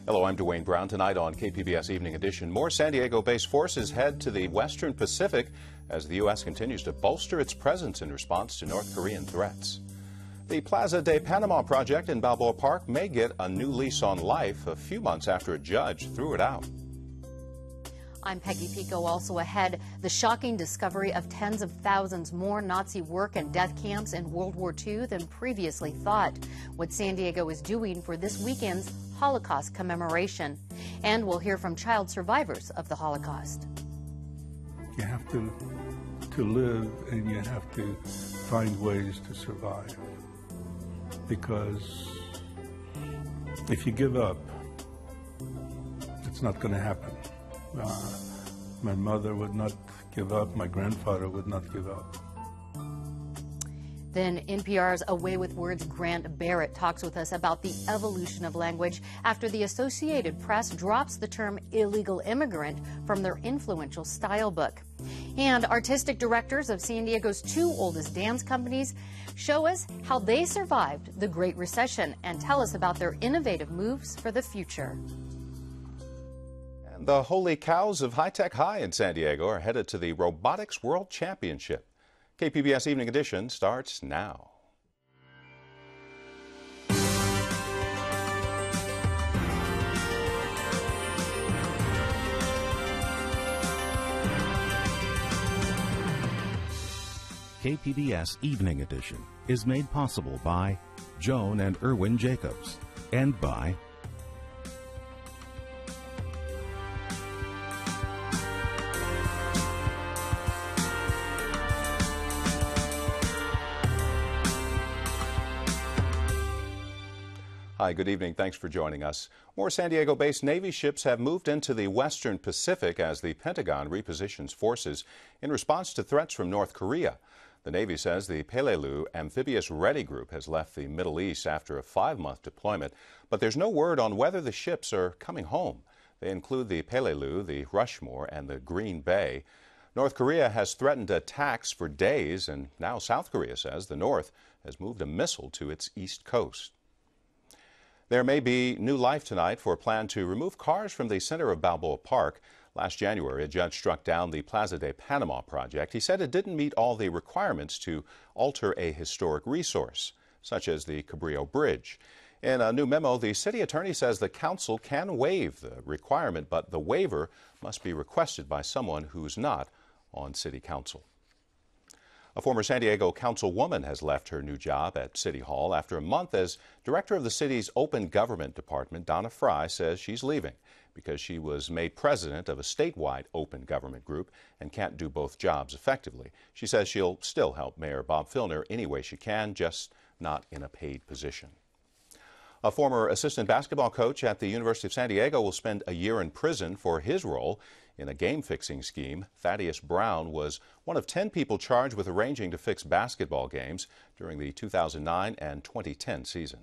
Hello, I'm Dwayne Brown. Tonight on KPBS Evening Edition, more San Diego-based forces head to the Western Pacific as the U.S. continues to bolster its presence in response to North Korean threats. The Plaza de Panama project in Balboa Park may get a new lease on life a few months after a judge threw it out. I'm Peggy Pico. Also ahead, the shocking discovery of tens of thousands more Nazi work and death camps in World War II than previously thought. What San Diego is doing for this weekend's Holocaust commemoration. And we'll hear from child survivors of the Holocaust. You have to live, and you have to find ways to survive. Because if you give up, it's not going to happen. My mother would not give up. My grandfather would not give up. Then NPR's Away with Words' Grant Barrett talks with us about the evolution of language after the Associated Press drops the term illegal immigrant from their influential style book. And artistic directors of San Diego's two oldest dance companies show us how they survived the Great Recession and tell us about their innovative moves for the future. The Holy Cows of High Tech High in San Diego are headed to the Robotics World Championship. KPBS Evening Edition starts now. KPBS Evening Edition is made possible by Joan and Erwin Jacobs and by Hi, good evening. Thanks for joining us. More San Diego-based Navy ships have moved into the Western Pacific as the Pentagon repositions forces in response to threats from North Korea. The Navy says the Peleliu Amphibious Ready Group has left the Middle East after a 5-month deployment, but there's no word on whether the ships are coming home. They include the Peleliu, the Rushmore, and the Green Bay. North Korea has threatened attacks for days, and now South Korea says the North has moved a missile to its east coast. There may be new life tonight for a plan to remove cars from the center of Balboa Park. Last January, a judge struck down the Plaza de Panama project. He said it didn't meet all the requirements to alter a historic resource, such as the Cabrillo Bridge. In a new memo, the city attorney says the council can waive the requirement, but the waiver must be requested by someone who's not on city council. A former San Diego councilwoman has left her new job at City Hall after a month as director of the city's Open Government Department. Donna Fry says she's leaving because she was made president of a statewide open government group and can't do both jobs effectively. She says she'll still help Mayor Bob Filner any way she can, just not in a paid position. A former assistant basketball coach at the University of San Diego will spend a year in prison for his role in a game-fixing scheme. Thaddeus Brown was one of 10 people charged with arranging to fix basketball games during the 2009 and 2010 season.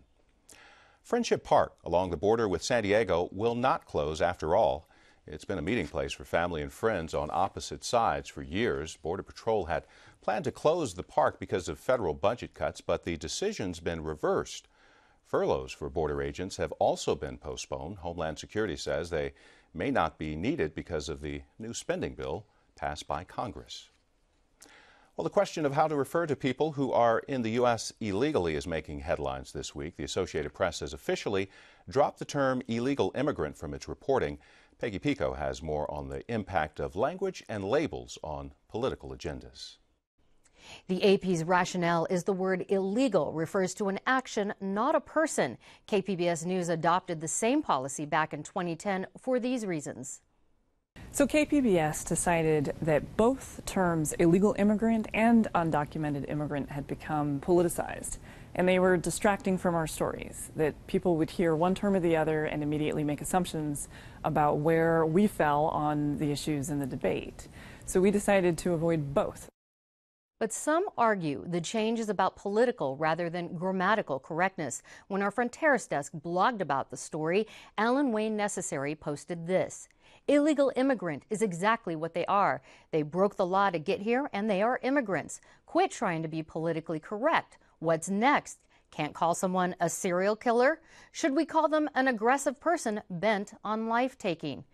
Friendship Park along the border with San Diego will not close after all. It's been a meeting place for family and friends on opposite sides for years. Border Patrol had planned to close the park because of federal budget cuts, but the decision's been reversed. Furloughs for border agents have also been postponed. Homeland Security says they may not be needed because of the new spending bill passed by Congress. Well, the question of how to refer to people who are in the U.S. illegally is making headlines this week. The Associated Press has officially dropped the term illegal immigrant from its reporting. Peggy Pico has more on the impact of language and labels on political agendas. The AP's rationale is the word illegal refers to an action, not a person. KPBS News adopted the same policy back in 2010 for these reasons. So KPBS decided that both terms illegal immigrant and undocumented immigrant had become politicized, and they were distracting from our stories, that people would hear one term or the other and immediately make assumptions about where we fell on the issues in the debate. So we decided to avoid both. But some argue the change is about political rather than grammatical correctness. When our Fronteras desk blogged about the story, Alan Wayne Necessary posted this. Illegal immigrant is exactly what they are. They broke the law to get here and they are immigrants. Quit trying to be politically correct. What's next? Can't call someone a serial killer? Should we call them an aggressive person bent on life-taking?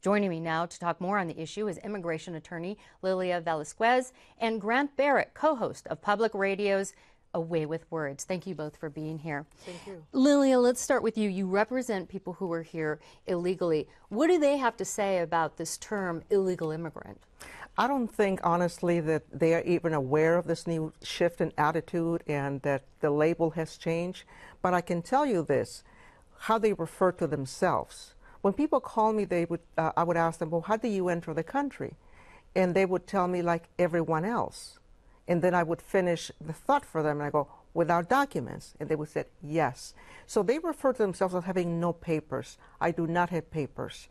Joining me now to talk more on the issue is immigration attorney Lilia Velasquez and Grant Barrett, co-host of Public Radio's A Way with Words. Thank you both for being here. Thank you. Lilia, let's start with you. You represent people who are here illegally. What do they have to say about this term, illegal immigrant? I don't think, honestly, that they are even aware of this new shift in attitude and that the label has changed. But I can tell you this, how they refer to themselves. When people call me, I would ask them, well, how do you enter the country? And they would tell me, like everyone else. And then I would finish the thought for them, and I go, without documents? And they would say, yes. So they refer to themselves as having no papers. I do not have papers.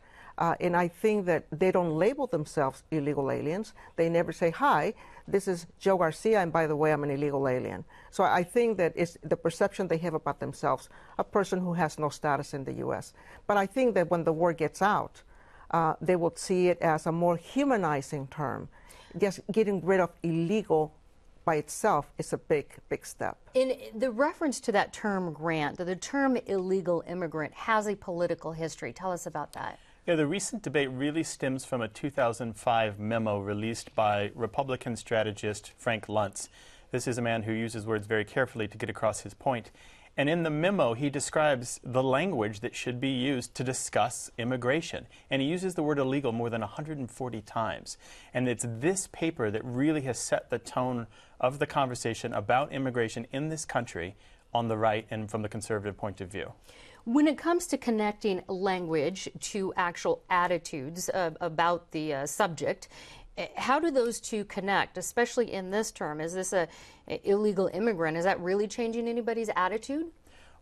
And I think that they don't label themselves illegal aliens. They never say, hi, this is Joe Garcia, and by the way, I'm an illegal alien. So I think that it's the perception they have about themselves, a person who has no status in the U.S. But I think that when the word gets out, they will see it as a more humanizing term. Just getting rid of illegal by itself is a big, big step. In the reference to that term, Grant, the term illegal immigrant has a political history. Tell us about that. Yeah, the recent debate really stems from a 2005 memo released by Republican strategist Frank Luntz. This is a man who uses words very carefully to get across his point. And in the memo, he describes the language that should be used to discuss immigration. And he uses the word illegal more than 140 times. And it's this paper that really has set the tone of the conversation about immigration in this country on the right and from the conservative point of view. When it comes to connecting language to actual attitudes about the subject, how do those two connect, especially in this term? Is this a illegal immigrant? Is that really changing anybody's attitude?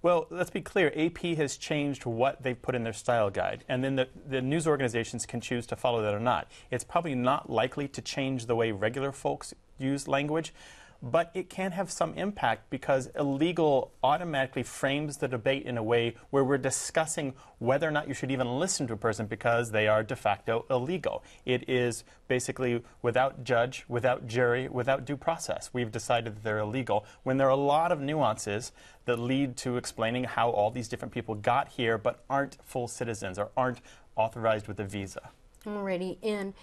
Well, let's be clear. AP has changed what they've put in their style guide, and then the news organizations can choose to follow that or not. It's probably not likely to change the way regular folks use language, but it can have some impact because illegal automatically frames the debate in a way where we're discussing whether or not you should even listen to a person because they are de facto illegal. It is basically without judge, without jury, without due process. We've decided that they're illegal when there are a lot of nuances that lead to explaining how all these different people got here but aren't full citizens or aren't authorized with a visa. Alrighty, and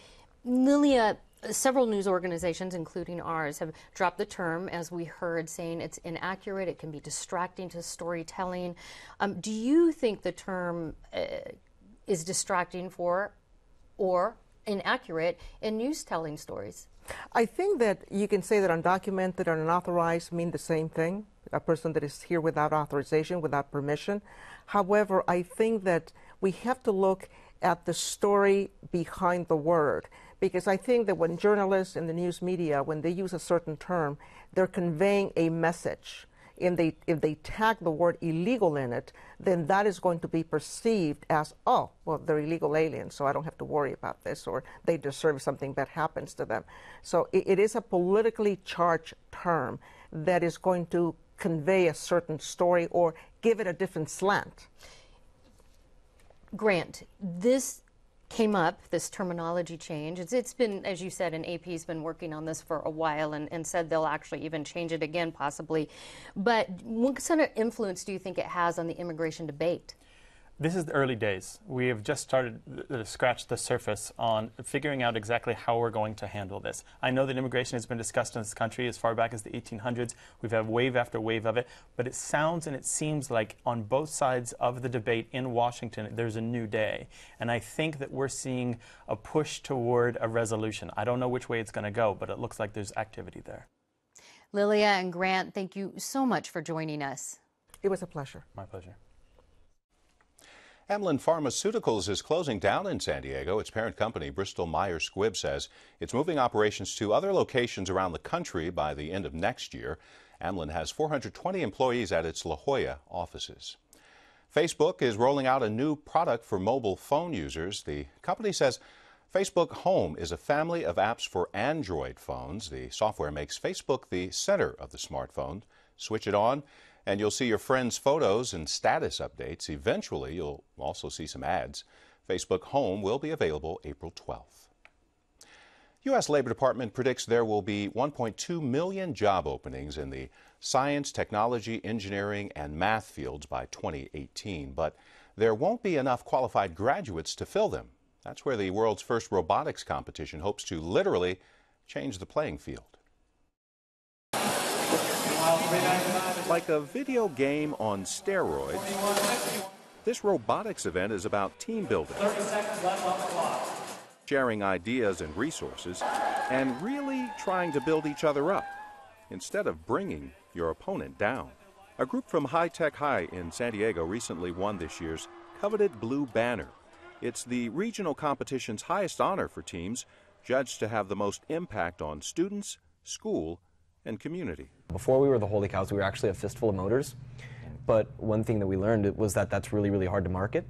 Lilia, several news organizations, including ours, have dropped the term, as we heard, saying it's inaccurate, it can be distracting to storytelling. Do you think the term is distracting for or inaccurate in news-telling stories? I think that you can say that undocumented and unauthorized mean the same thing, a person that is here without authorization, without permission. However, I think that we have to look at the story behind the word. Because I think that when journalists and the news media, when they use a certain term, they're conveying a message. And if they tag the word illegal in it, then that is going to be perceived as, oh, well, they're illegal aliens, so I don't have to worry about this, or they deserve something that happens to them. So it is a politically charged term that is going to convey a certain story or give it a different slant. Grant, this came up, this terminology change. It's been, as you said, and AP's been working on this for a while and said they'll actually even change it again possibly. But what sort of influence do you think it has on the immigration debate? This is the early days. We have just started to scratch the surface on figuring out exactly how we're going to handle this. I know that immigration has been discussed in this country as far back as the 1800s. We've had wave after wave of it. But it sounds and it seems like on both sides of the debate in Washington, there's a new day. And I think that we're seeing a push toward a resolution. I don't know which way it's going to go, but it looks like there's activity there. Lilia and Grant, thank you so much for joining us. It was a pleasure. My pleasure. Amylin Pharmaceuticals is closing down in San Diego. Its parent company, Bristol Myers Squibb, says it's moving operations to other locations around the country by the end of next year. Amylin has 420 employees at its La Jolla offices. Facebook is rolling out a new product for mobile phone users. The company says Facebook Home is a family of apps for Android phones. The software makes Facebook the center of the smartphone. Switch it on, and you'll see your friends' photos and status updates. Eventually, you'll also see some ads. Facebook Home will be available April 12th. U.S. Labor Department predicts there will be 1.2 million job openings in the science, technology, engineering, and math fields by 2018. But there won't be enough qualified graduates to fill them. That's where the world's first robotics competition hopes to literally change the playing field. Like a video game on steroids, this robotics event is about team building, sharing ideas and resources, and really trying to build each other up instead of bringing your opponent down. A group from High Tech High in San Diego recently won this year's coveted Blue Banner. It's the regional competition's highest honor for teams, judged to have the most impact on students, school, and community. Before we were the Holy Cows, we were actually a fistful of motors. But one thing that we learned was that that's really, really hard to market.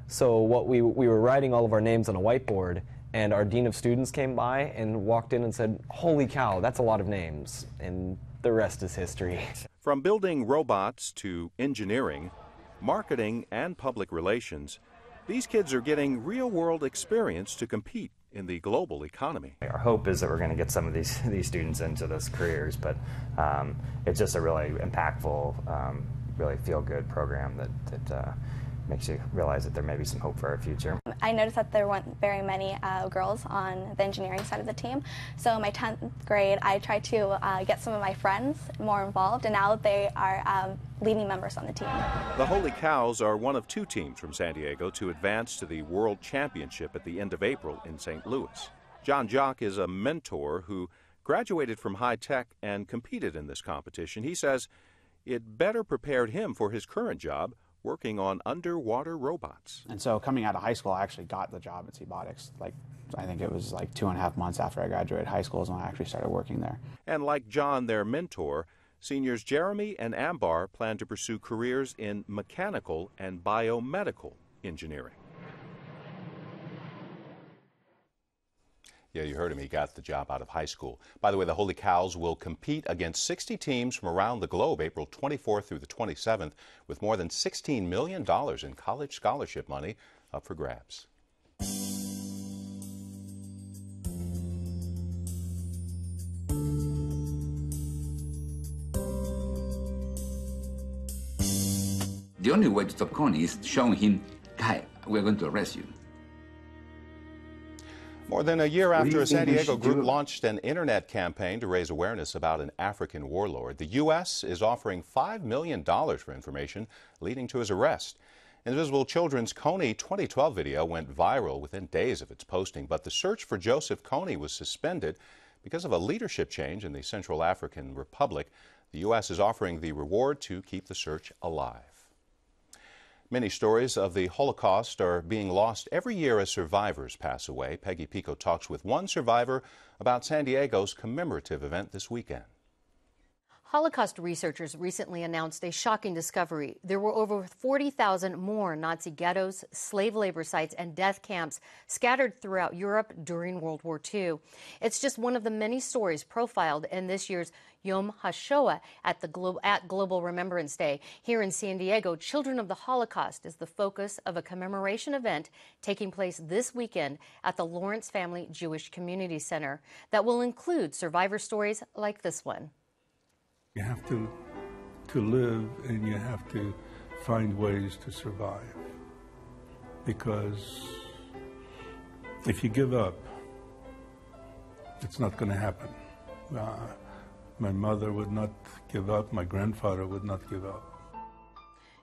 So what we were writing all of our names on a whiteboard, and our dean of students came by and walked in and said, "Holy cow, that's a lot of names." And the rest is history. From building robots to engineering, marketing, and public relations, these kids are getting real-world experience to compete in the global economy. Our hope is that we're going to get some of these students into those careers, but it's just a really impactful, really feel-good program that makes you realize that there may be some hope for our future. I noticed that there weren't very many girls on the engineering side of the team, so in my 10th grade I tried to get some of my friends more involved, and now they are leading members on the team. The Holy Cows are one of 2 teams from San Diego to advance to the World Championship at the end of April in St. Louis. John Jock is a mentor who graduated from high tech and competed in this competition. He says it better prepared him for his current job, working on underwater robots. And so coming out of high school, I actually got the job at Seabotics. I think it was 2.5 months after I graduated high school is when I actually started working there. And like John, their mentor, seniors Jeremy and Ambar plan to pursue careers in mechanical and biomedical engineering. Yeah, you heard him. He got the job out of high school. By the way, the Holy Cows will compete against 60 teams from around the globe April 24th through the 27th, with more than $16 million in college scholarship money up for grabs. The only way to stop Connie is showing him, "Guy, we're going to arrest you." More than a year after a San Diego group launched an internet campaign to raise awareness about an African warlord, the U.S. is offering $5 million for information leading to his arrest. Invisible Children's Coney 2012 video went viral within days of its posting, but the search for Joseph Coney was suspended because of a leadership change in the Central African Republic. The U.S. is offering the reward to keep the search alive. Many stories of the Holocaust are being lost every year as survivors pass away. Peggy Pico talks with one survivor about San Diego's commemorative event this weekend. Holocaust researchers recently announced a shocking discovery. There were over 40,000 more Nazi ghettos, slave labor sites, and death camps scattered throughout Europe during World War II. It's just one of the many stories profiled in this year's Yom HaShoah at Global Remembrance Day. Here in San Diego, Children of the Holocaust is the focus of a commemoration event taking place this weekend at the Lawrence Family Jewish Community Center that will include survivor stories like this one. You have to live, and you have to find ways to survive. Because if you give up, it's not going to happen. My mother would not give up. My grandfather would not give up.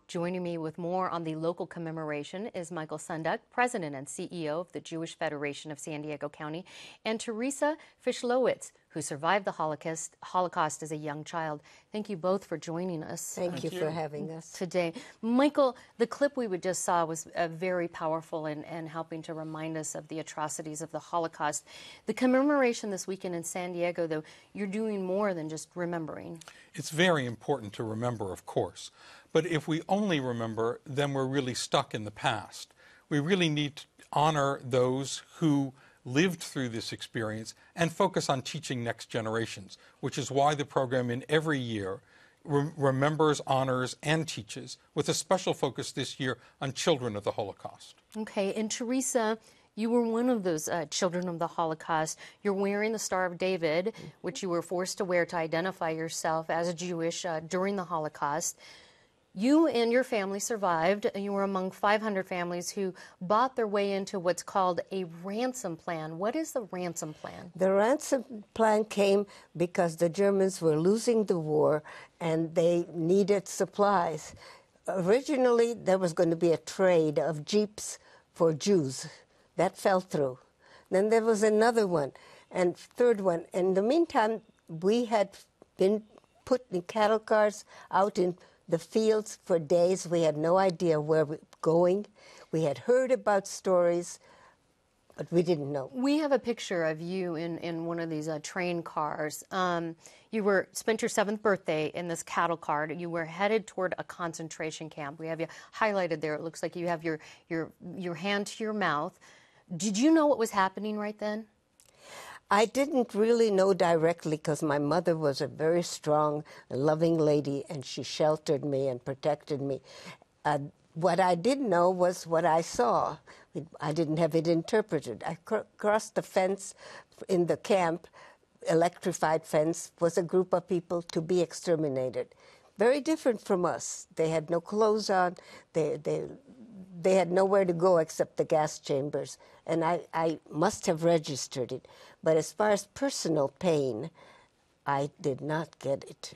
Joining me with more on the local commemoration is Michael Sunduk, President and CEO of the Jewish Federation of San Diego County, and Teresa Fischlowitz, who survived the Holocaust as a young child. Thank you both for joining us. Thank you for having us today. Michael, the clip we just saw was very powerful in helping to remind us of the atrocities of the Holocaust. The commemoration this weekend in San Diego, though, you're doing more than just remembering. It's very important to remember, of course. But if we only remember, then we're really stuck in the past. We really need to honor those who lived through this experience and focus on teaching next generations, which is why the program in every year remembers, honors, and teaches, with a special focus this year on children of the Holocaust. Okay, and Teresa, You were one of those children of the Holocaust. You're wearing the Star of David, which you were forced to wear to identify yourself as Jewish during the Holocaust. You and your family survived. You were among 500 families who bought their way into what's called a ransom plan. What is the ransom plan? The ransom plan came because the Germans were losing the war and they needed supplies. Originally, there was going to be a trade of jeeps for Jews. That fell through. Then there was another one and third one. In the meantime, we had been put in cattle cars out in the fields for days. We had no idea where we were going. We had heard about stories, but we didn't know. We have a picture of you in one of these train cars. You spent your 7th birthday in this cattle cart. You were headed toward a concentration camp. We have you highlighted there. It looks like you have your hand to your mouth. Did you know what was happening right then? I didn't really know directly because my mother was a very strong, loving lady, and she sheltered me and protected me. What I did know was what I saw. I didn't have it interpreted. I crossed the fence in the camp, electrified fence, was a group of people to be exterminated. Very different from us. They had no clothes on. They had nowhere to go except the gas chambers, and I must have registered it. But as far as personal pain, I did not get it.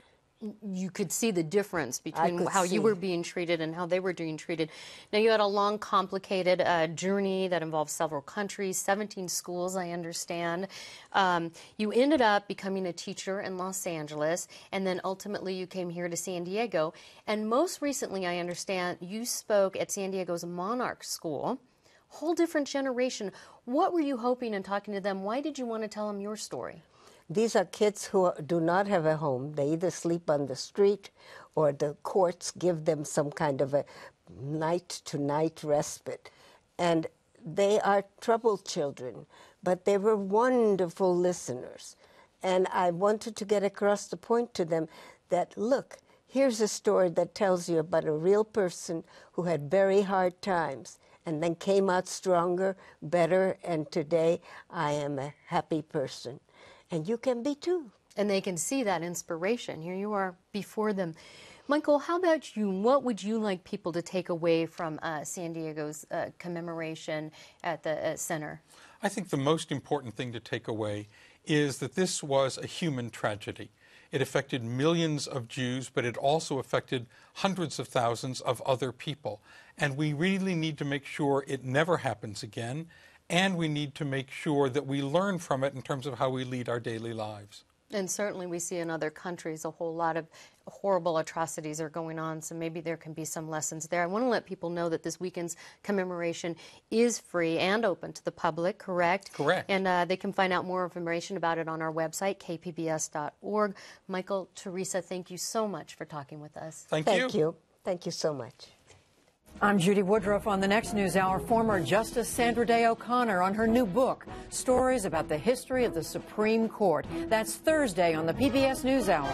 You could see the difference between how you were being treated and how they were being treated. Now, you had a long, complicated journey that involved several countries, 17 schools, I understand. You ended up becoming a teacher in Los Angeles, and then ultimately you came here to San Diego. And most recently, I understand, you spoke at San Diego's Monarch School. Whole different generation. What were you hoping in talking to them? Why did you want to tell them your story? These are kids who do not have a home. They either sleep on the street or the courts give them some kind of a night-to-night respite. And they are troubled children, but they were wonderful listeners. And I wanted to get across the point to them that, look, here's a story that tells you about a real person who had very hard times and then came out stronger, better, and today I am a happy person. And you can be too. And they can see that inspiration. Here you are before them. Michael, how about you? What would you like people to take away from San Diego's commemoration at the center? I think the most important thing to take away is that this was a human tragedy. It affected millions of Jews, but it also affected hundreds of thousands of other people. And we really need to make sure it never happens again. And we need to make sure that we learn from it in terms of how we lead our daily lives. And certainly we see in other countries a whole lot of horrible atrocities are going on, so maybe there can be some lessons there. I want to let people know that this weekend's commemoration is free and open to the public, correct? Correct. And they can find out more information about it on our website, kpbs.org. Michael, Teresa, thank you so much for talking with us. Thank you. Thank you. Thank you so much. I'm Judy Woodruff. On the next News Hour, former Justice Sandra Day O'Connor on her new book, Stories About the History of the Supreme Court. That's Thursday on the PBS NewsHour.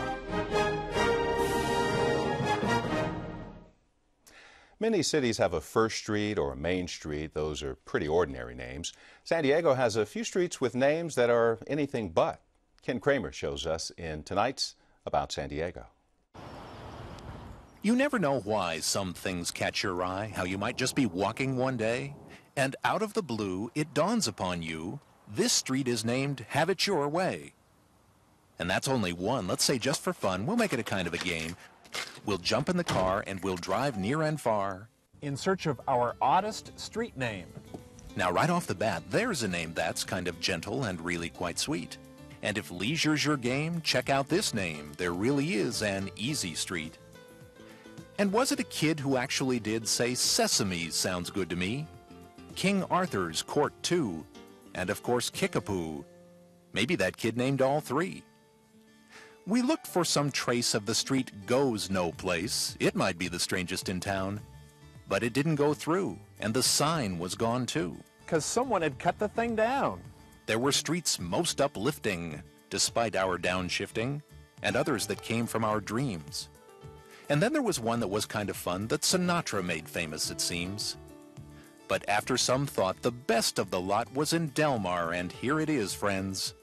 Many cities have a First Street or a Main Street. Those are pretty ordinary names. San Diego has a few streets with names that are anything but. Ken Kramer shows us in tonight's About San Diego. You never know why some things catch your eye, how you might just be walking one day, and out of the blue, it dawns upon you, this street is named Have It Your Way. And that's only one. Let's say just for fun, we'll make it a kind of a game. We'll jump in the car and we'll drive near and far in search of our oddest street name. Now, right off the bat, there's a name that's kind of gentle and really quite sweet. And if leisure's your game, check out this name. There really is an easy street. And was it a kid who actually did say Sesame sounds good to me? King Arthur's Court 2, and of course Kickapoo. Maybe that kid named all three. We looked for some trace of the street goes no place. It might be the strangest in town. But it didn't go through, and the sign was gone too. 'Cause someone had cut the thing down. There were streets most uplifting, despite our downshifting, and others that came from our dreams. And then there was one that was kind of fun that Sinatra made famous, it seems. But after some thought, the best of the lot was in Delmar, and here it is, friends.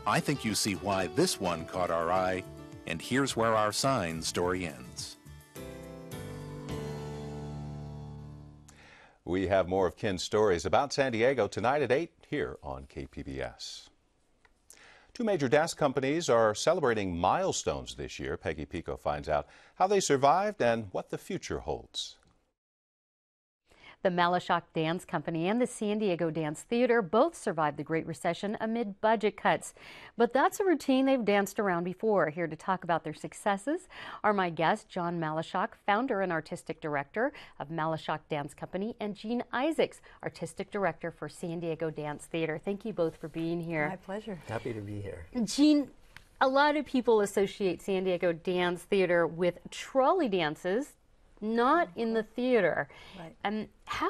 I think you see why this one caught our eye, and here's where our sign story ends. We have more of Ken's stories about San Diego tonight at 8 here on KPBS. Two major dance companies are celebrating milestones this year. Peggy Pico finds out how they survived and what the future holds. The Malashok Dance Company and the San Diego Dance Theater both survived the Great Recession amid budget cuts. But that's a routine they've danced around before. Here to talk about their successes are my guests, John Malashok, founder and artistic director of Malashok Dance Company, and Jean Isaacs, artistic director for San Diego Dance Theater. Thank you both for being here. My pleasure. Happy to be here. Jean, a lot of people associate San Diego Dance Theater with trolley dances, not in the theater. Right. And how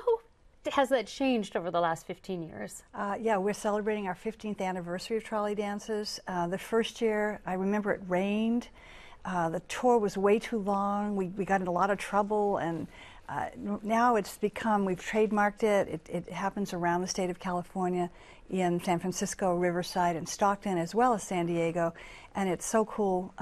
has that changed over the last 15 years? Yeah, we're celebrating our 15th anniversary of trolley dances. The first year, I remember it rained. The tour was way too long. We got in a lot of trouble, and now it's become, we've trademarked it. It happens around the state of California, in San Francisco, Riverside, and Stockton, as well as San Diego, and it's so cool.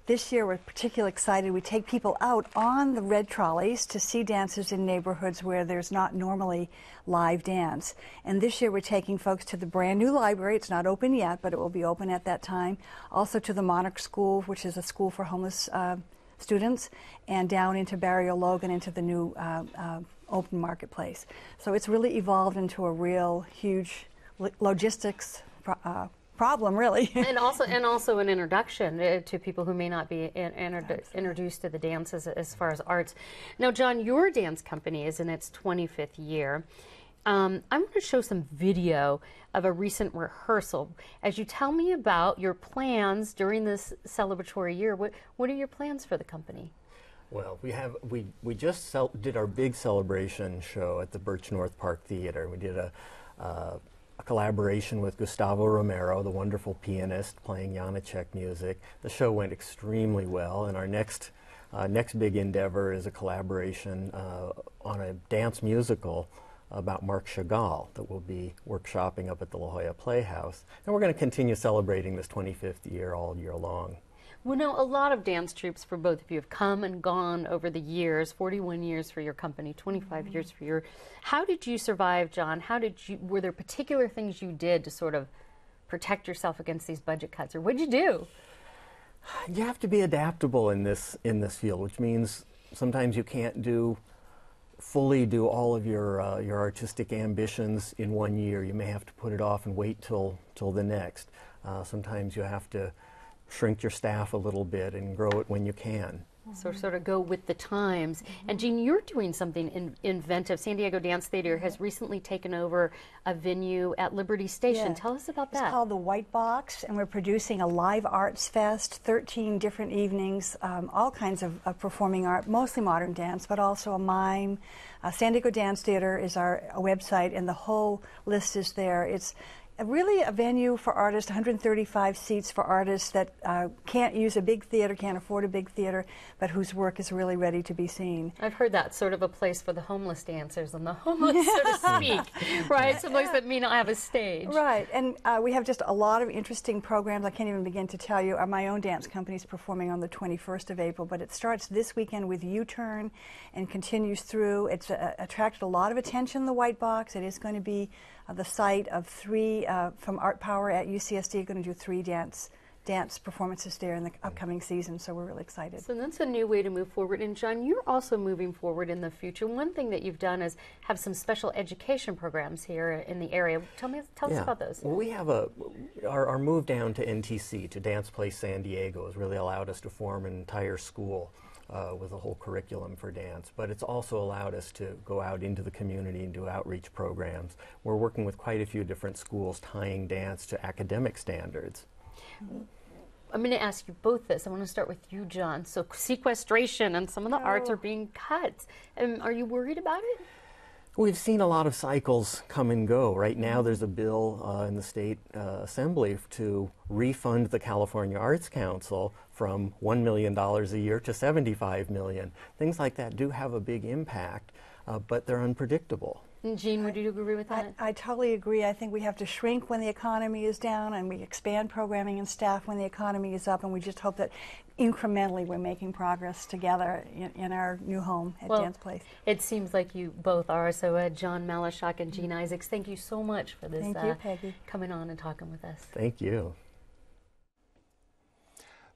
This year we're particularly excited. We take people out on the red trolleys to see dances in neighborhoods where there's not normally live dance. And this year we're taking folks to the brand new library. It's not open yet, but it will be open at that time. Also to the Monarch School, which is a school for homeless students, and down into Barrio Logan, into the new open marketplace. So it's really evolved into a real huge logistics problem, really. and also an introduction to people who may not be introduced to the dances as far as arts. Now, John, your dance company is in its 25th year. I'm going to show some video of a recent rehearsal. As you tell me about your plans during this celebratory year, what are your plans for the company? Well, we just did our big celebration show at the Birch North Park Theater. We did a collaboration with Gustavo Romero, the wonderful pianist, playing Janacek music. The show went extremely well, and our next big endeavor is a collaboration on a dance musical about Marc Chagall that will be workshopping up at the La Jolla Playhouse. And we're going to continue celebrating this 25th year all year long. Well, now, a lot of dance troupes for both of you have come and gone over the years, 41 years for your company, 25 years for your... How did you survive, John? Were there particular things you did to sort of protect yourself against these budget cuts, or what did you do? You have to be adaptable in this field, which means sometimes you can't fully do all of your artistic ambitions in one year. You may have to put it off and wait till the next. Sometimes you have to shrink your staff a little bit and grow it when you can. So sort of go with the times. And Jean, you're doing something inventive. San Diego Dance Theater has recently taken over a venue at Liberty Station. Yeah. Tell us about that. It's called the White Box, and we're producing a live arts fest, 13 different evenings, all kinds of performing art, mostly modern dance, but also a mime. San Diego Dance Theater is our website, and the whole list is there. It's really a venue for artists, 135 seats for artists that can't use a big theater, can't afford a big theater, but whose work is really ready to be seen. I've heard that's sort of a place for the homeless dancers and the homeless, so to speak, right? Someplace that may not have a stage. Right, and we have just a lot of interesting programs. I can't even begin to tell you. My own dance company is performing on the 21st of April, but it starts this weekend with U-Turn and continues through. It's attracted a lot of attention, the White Box. It is going to be the site of three, from Art Power at UCSD, going to do 3 dance performances there in the upcoming season, so we're really excited. So that's a new way to move forward. And John, you're also moving forward in the future. One thing that you've done is have some special education programs here in the area. Tell us about those. Well, we have our move down to NTC, to Dance Place San Diego, has really allowed us to form an entire school with a whole curriculum for dance, but it's also allowed us to go out into the community and do outreach programs. We're working with quite a few different schools tying dance to academic standards. I'm going to ask you both this. I want to start with you, John. So sequestration and some of the arts are being cut. Are you worried about it? We've seen a lot of cycles come and go. Right now there's a bill in the state assembly to refund the California Arts Council from $1 million a year to $75 million. Things like that do have a big impact, but they're unpredictable. Jean, would you agree with that? I totally agree. I think we have to shrink when the economy is down, and we expand programming and staff when the economy is up, and we just hope that incrementally we're making progress together in our new home at Dance Place. It seems like you both are. So John Malashak and Jean Isaacs, thank you so much for this. Thank you, Peggy. Coming on and talking with us. Thank you.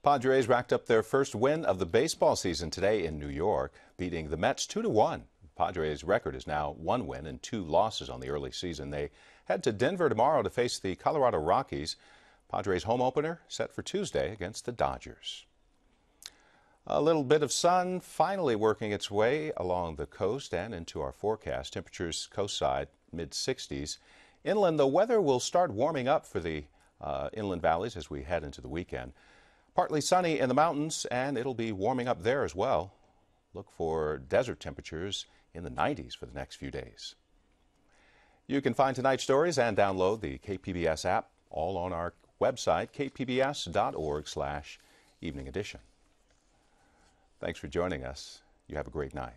Padres racked up their first win of the baseball season today in New York, beating the Mets 2-1. Padres' record is now 1 win and 2 losses on the early season. They head to Denver tomorrow to face the Colorado Rockies. Padres' home opener set for Tuesday against the Dodgers. A little bit of sun finally working its way along the coast and into our forecast. Temperatures coastside mid-60s. Inland, the weather will start warming up for the inland valleys as we head into the weekend. Partly sunny in the mountains, and it'll be warming up there as well. Look for desert temperatures in the 90s for the next few days. You can find tonight's stories and download the KPBS app all on our website, kpbs.org/evening edition. Thanks for joining us. You have a great night.